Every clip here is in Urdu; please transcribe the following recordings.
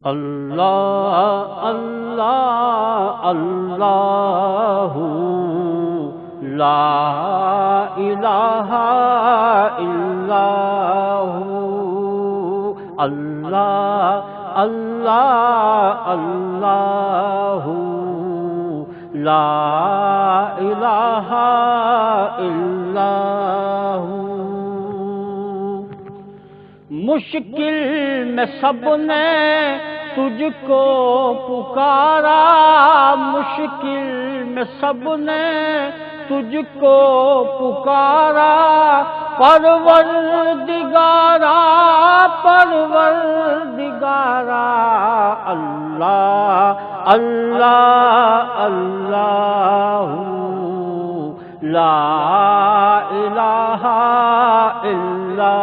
اللہ اللہ اللہ لا الہ الا ہو اللہ اللہ اللہ لا الہ الا ہو۔ مشکل میں سب نے تجھ کو پکارا، مشکل میں سب نے تجھ کو پکارا، پروردگارا پروردگارا اللہ اللہ اللہ لا الہ الا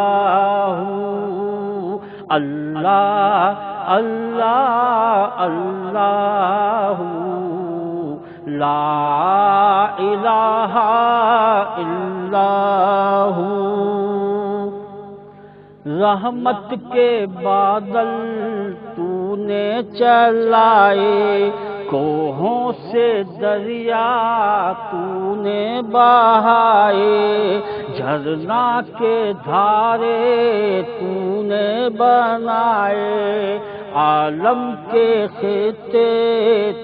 اللہ اللہ اللہ لا الہ الا ہو۔ رحمت کے بادل تو نے چلائے، کوہوں سے دریا تو نے بہائے، جھرنا کے دھارے تو نے بنائے، عالم کے خطے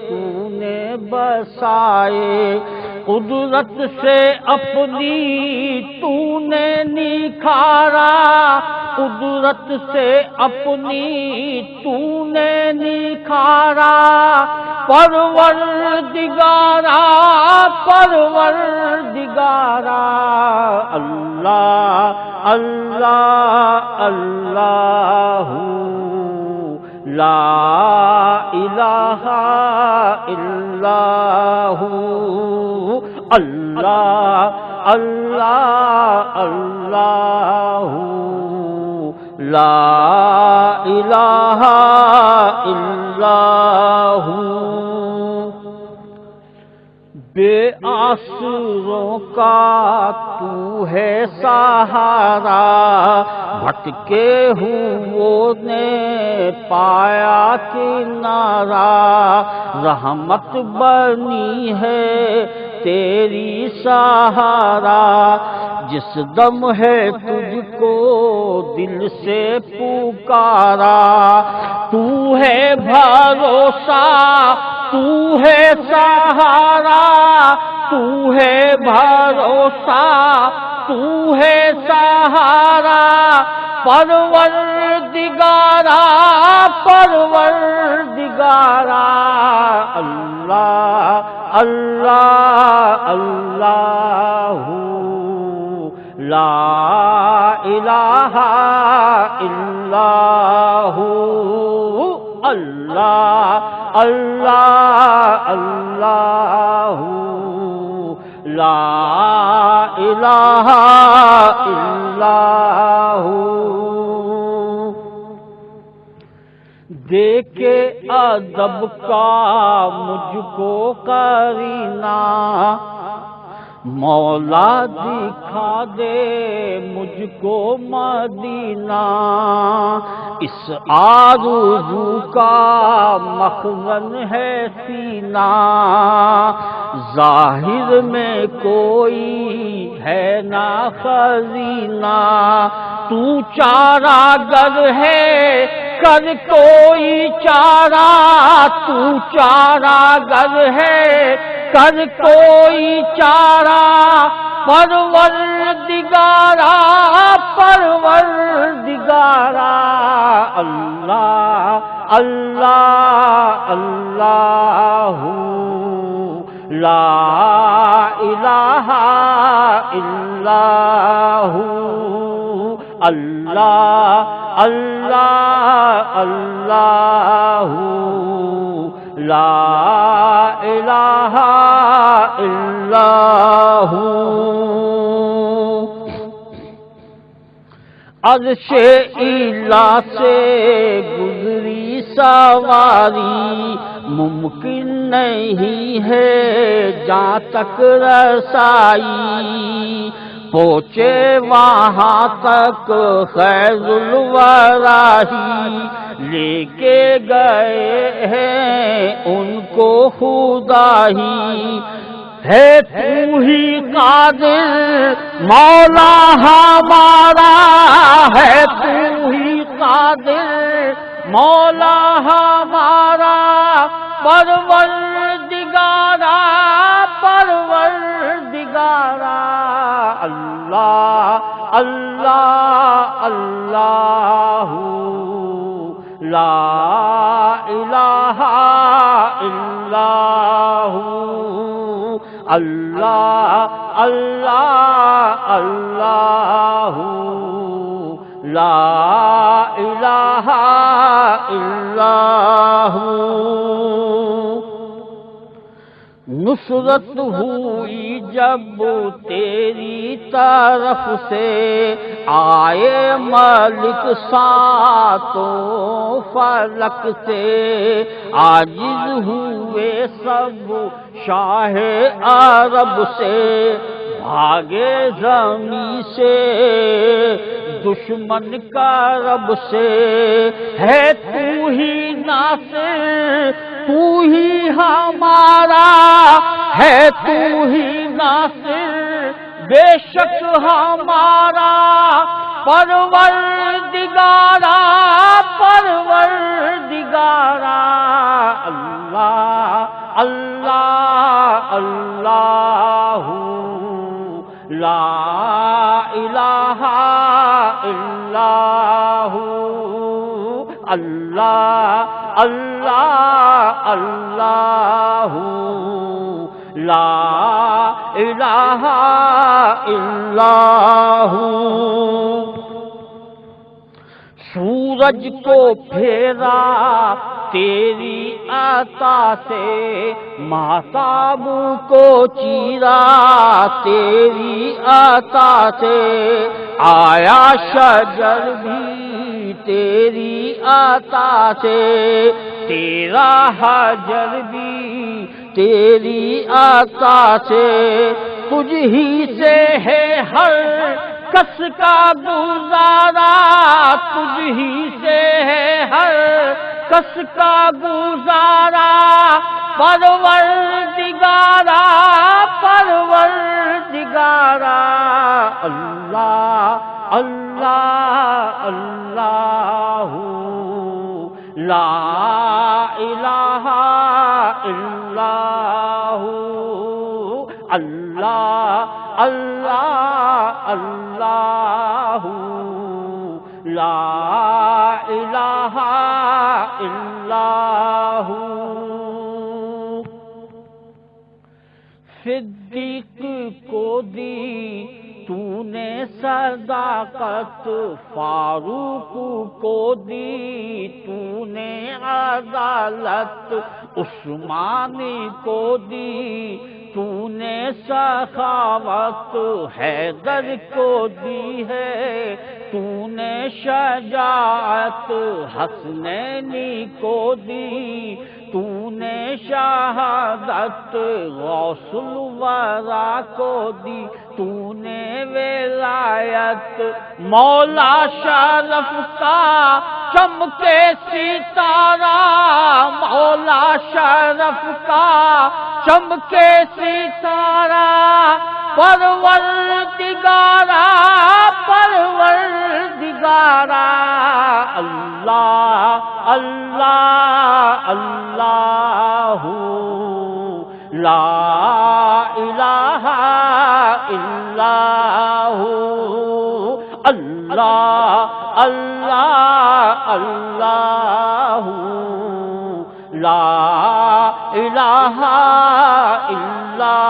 تو نے بسائے، قدرت سے اپنی تو نے نکھارا، قدرت سے اپنی تو نے نکھارا، پروردگارا پروردگارا اللہ اللہ اللہ لا الہ الا ہو اللہ اللہ اللہ لا الہ الا ہو۔ بے آسروں کا تو ہے سہارا، بھٹکے ہوئوں نے پایا کنارہ، رحمت بنی ہے تیری سہارا، جس دم ہے تجھ کو دل سے پکارا، تو ہے بھروسہ تو ہے سہارا، تو ہے بھروسہ تو ہے سہارا، پروردگارا پروردگارا اللہ اللہ اللہ لا الہ الا ہو اللہ اللہ اللہ لا الہ الا ہو۔ دیکھے ادب کا مجھ کو کرینہ، مولا دکھا دے مجھ کو مدینہ، اس آرزو کا مخزن ہے سینہ، ظاہر میں کوئی ہے نہ خزینہ، تو چارہ گر ہے کر کوئی چارہ، تو چارہ گر ہے کر کوئی چارہ، پروردگارا پروردگارا اللہ اللہ اللہ لا الہ الا ہو اللہ اللہ اللہ لا الہ الا ہو۔ عرش الہ سے گزری سواری، ممکن نہیں ہے جہاں تک رسائی، پہنچے وہاں تک خیر الورا ہی لے کے گئے ہیں ان کو خدا ہی ہے تو ہی قادر مولا ہمارا ہے تو ہی قادر مولا ہمارا پروردگارا پروردگارا اللہ اللہ اللہ لا الہ الا اللہ اللہ اللہ لا الہ الا نصرت ہوئی جب تیری طرف سے آئے ملک ساتوں فلک سے عاجز ہوئے سب شاہ عرب سے بھاگے زمین سے دشمن کا رب سے ہے تو ہی ناصر تو ہی ہمارا ہے تو ہی ناصر بے شک ہمارا پروردگارا پروردگارا اللہ اللہ اللہ لا الہ الا اللہ اللہ اللہ لا الہ الا سورج کو پھیرا تیری عطا سے مہتاب کو چیرا تیری عطا سے آیا شجر بھی تیری عطا سے تیرا حجر بھی تیری عطا سے تجھ ہی سے ہے ہر کس کا گزارا تجھ ہی سے ہے ہر کس کا گزارا پروردگارا پروردگارا اللہ اللہ اللہ لا الہ الا اللہ اللہ اللہ لا الہ الا صدیق کو دی تو نے صداقت فاروق کو دی تو نے عدالت عثمان کو دی تو نے سخاوت حیدر کو دی ہے تو نے شجاعت حسنینی کو دی تو نے شہادت غوث الورا کو دی تو نے ولایت مولا شرف کا چمکے ستارہ مولا شرف کا چمکے ستارہ پروردگارا پروردگارا اللہ اللہ اللہ لا الہ الا اللہ اللہ اللہ لا الہ الا